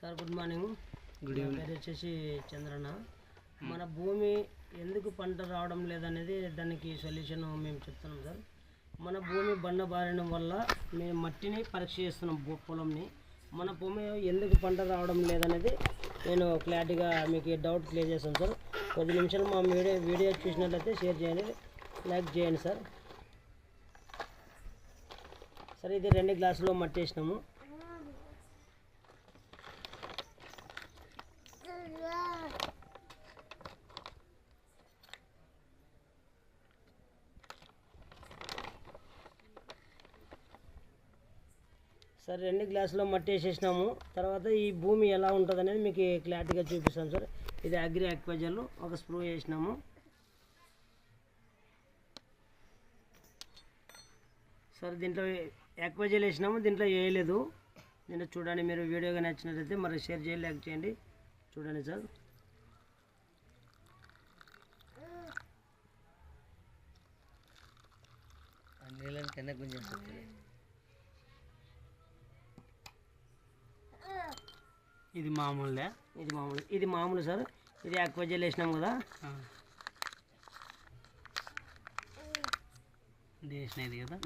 Sir good morning. Good evening. పేరు వచ్చేసి చంద్రన్న. మన భూమి ఎందుకు పంట రావడం లేదనేది దానికి సొల్యూషన్ మేము చెప్తున్నాం సార్. మన భూమి బండ బారడం వల్ల మేము మట్టిని పరీక్ష చేస్తున్నాం పొలంని. మన భూమి ఎందుకు పంట రావడం లేదనేది నేను క్లారిటీగా మీకు డౌట్ క్లియర్ చేస్తాను సార్. 10 నిమిషాలు మా వీడియో చూసినట్లయితే షేర్ చేయండి, లైక్ చేయండి సార్. సరే, ఇది 2 గ్లాసులో మట్టి వేసినాము. సార్ 2 గ్లాసులో మట్టి వేసేసినాము. తర్వాత ఈ భూమి ఎలా ఉంటుంది అనేది మీకు క్లారిటీగా చూపిస్తాను సార్. ఇది అగ్రి ఆక్వాజల్ ఒక స్ప్రూ వేసినాము. సార్ దీంట్లో ఆక్వాజల్ వేసినాము, దీంట్లో వేయలేదు. దీంట్లో చూడండి, మీరు వీడియోగా నచ్చినట్లయితే మరి షేర్ చేయండి, లైక్ చేయండి. చూడండి సార్. ఇది మామూలులే, ఇది మామూలు సార్. ఇది ఆక్వాజల్ వేసినాం కదా, ఇది వేసినది కదా,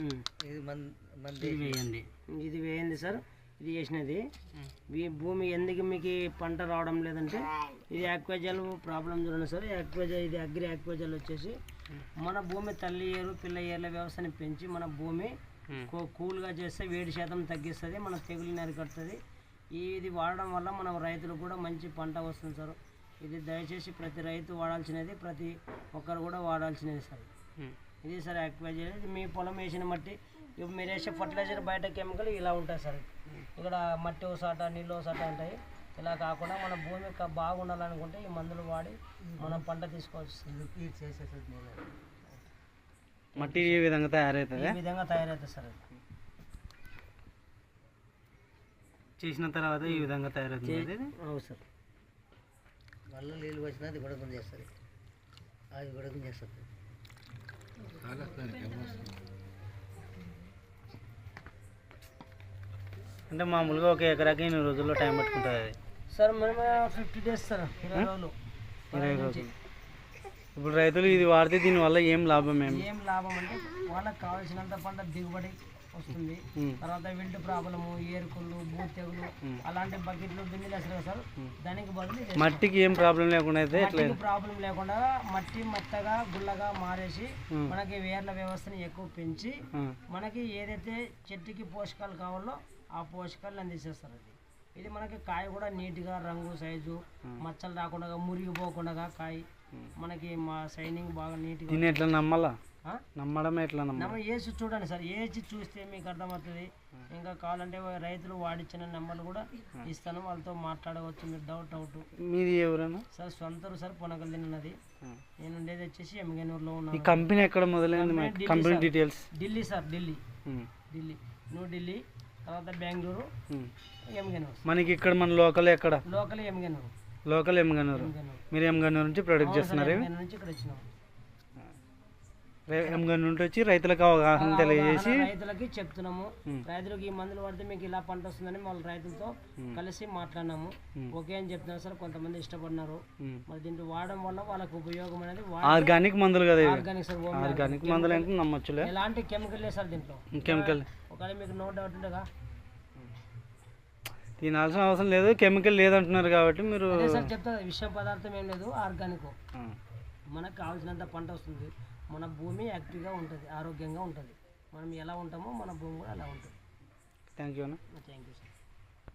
ఇది వేయండి సార్. ఇది వేసినది. ఈ భూమి ఎందుకు మీకు పంట రావడం లేదంటే ఇది ఆక్వాజల్ ప్రాబ్లం చూడండి సార్. ఇది అగ్రి ఆక్వాజల్ వచ్చేసి మన భూమి తల్లి ఏరు పిల్ల ఏర్ల వ్యవస్థని పెంచి మన భూమి కూల్గా చేస్తే వేడి శాతం తగ్గిస్తుంది, మన తెగులు అరికడుతుంది. ఇది వాడడం వల్ల మన రైతులకు కూడా మంచి పంట వస్తుంది సార్. ఇది దయచేసి ప్రతి రైతు వాడాల్సినది, ప్రతి ఒక్కరు కూడా వాడాల్సినది సార్. ఇది సార్ ఆక్వాజల్. ఇది మీ పొలం వేసిన మట్టి. ఇప్పుడు మీరు వేసే ఫర్టిలైజర్ బయట కెమికల్ ఇలా ఉంటాయి సార్. ఇక్కడ మట్టి ఓసాట నీళ్ళు ఓసాట ఉంటాయి. ఇలా కాకుండా మన భూమి బాగుండాలనుకుంటే ఈ మందులు వాడి మనం పంట తీసుకోవచ్చు. మట్టి ఈ విధంగా తయారవుతుంది సార్. చేసిన తర్వాత ఈ విధంగా తయారవుతుంది. అవును సార్. మళ్ళీ నీళ్ళు వచ్చినా అది కూడా చేస్తుంది, అది కూడా చేస్తుంది. అంటే మామూలుగా ఒక ఎకరాకి 8 రోజుల్లో టైం పట్టుకుంటుంది అది సార్. మేము 50 డేస్ సార్, 20 రోజులు. ఇప్పుడు రైతులు ఇది వాడితే దీనివల్ల ఏం లాభం? ఏం లాభం అంటే వాళ్ళకి కావాల్సినంత పంట దిగుబడి వస్తుంది. తర్వాత విల్ట్ ప్రాబ్లము, ఏరుకుళ్ళు, భూ తెగులు అలాంటి బకెట్లు బిందెలు వేస్తారు కదా సార్. దానికి బదులు మట్టికి ఏం ప్రాబ్లం లేకుండా అయితే ప్రాబ్లం లేకుండా మట్టి మెత్తగా గుల్లగా మారేసి మనకి వేర్ల వ్యవస్థని ఎక్కువ పెంచి మనకి ఏదైతే చెట్టుకి పోషకాలు కావాలో ఆ పోషకాలను అందిస్తారు. ఇది మనకి కాయ కూడా నీట్గా రంగు సైజు మచ్చలు రాకుండా మురిగిపోకుండా కాయ మనకి మా షైనింగ్ బాగా నీట్గా. దీన్ని ఎట్లా నమ్మాలా? నమ్మడం ఎట్లా వేసి చూడండి సార్. వేసి చూస్తే మీకు అర్థమవుతుంది. ఇంకా కావాలంటే రైతులు వాడిచ్చిన నెంబర్లు కూడా ఇస్తాను, వాళ్ళతో మాట్లాడవచ్చు మీరు డౌట్. మీది ఎవరైనా సార్? సొంతూరు సార్, పొనకల్ తిన్నది. నేను ఉండేది వచ్చేసి ఎమ్గనూరులో ఉన్నాను. ఈ కంపెనీ ఎక్కడ మొదలైంది? Company details Delhi sir, Delhi, new Delhi, తర్వాత బెంగళూరు, ఎమ్గనూరు. మనకి ఇక్కడ మన లోకల్ ఎక్కడ? లోకల్ ఎమ్గనూరు. మీరు ఎమ్గనూరు నుంచి ప్రొడక్ట్ చేస్తున్నారు? ఎమ్గనూరు నుంచి వచ్చి రైతులకు అవగాహన తెలియజేసి రైతులకి చెప్తున్నాము. రైతులకు ఈ మందులు పడితే మీకు ఇలా పంట వస్తుందని వాళ్ళ రైతులతో కలిసి మాట్లాడినాము. ఓకే అని చెప్తున్నారు సార్. కొంతమంది ఇష్టపడినారు. మరి దీంట్లో వాడడం వల్ల వాళ్ళకి ఉపయోగం అనేది ఆర్గానిక్ మందులు కదా. Organic sir. ఆర్గానిక్ మందులు అంటే నమ్మచ్చులే. ఎలాంటి కెమికల్ లేదు సార్ దీంట్లో. కెమికల్ ఒకవేళ మీకు నో డౌట్ ఉండగా తినాల్సిన అవసరం లేదు, కెమికల్ లేదంటున్నారు కాబట్టి మీరు సార్ చెప్తా. విష పదార్థం ఏం లేదు, ఆర్గానిక్. మనకు కావాల్సినంత పంట వస్తుంది. మన భూమి యాక్టివ్గా ఉంటుంది, ఆరోగ్యంగా ఉంటుంది. మనం ఎలా ఉంటామో మన భూమి కూడా అలా ఉంటుంది. Thank you sir.